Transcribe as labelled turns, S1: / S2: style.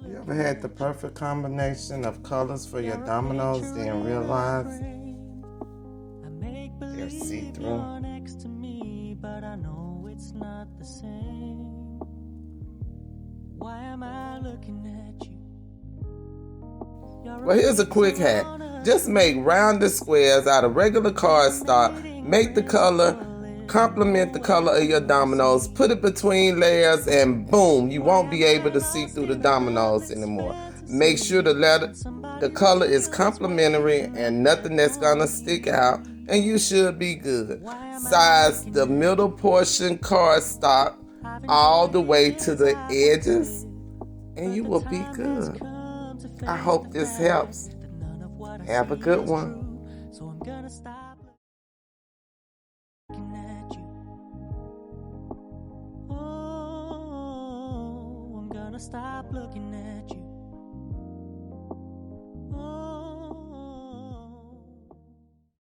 S1: You ever had the perfect combination of colors for your dominoes, then realize they're see-through? But I know it's not the same. Why am I looking at you? Well, here's a quick hack. Just make rounded squares out of regular cardstock. Make the color complement the color of your dominoes. Put it between layers and boom, you won't be able to see through the dominoes anymore. Make sure the color is complementary and nothing that's gonna stick out, and you should be good. Size the middle portion cardstock all the way to the edges and you will be good. I hope this helps. Have a good one. So I'm gonna stop looking at you. Oh, I'm gonna stop looking at you.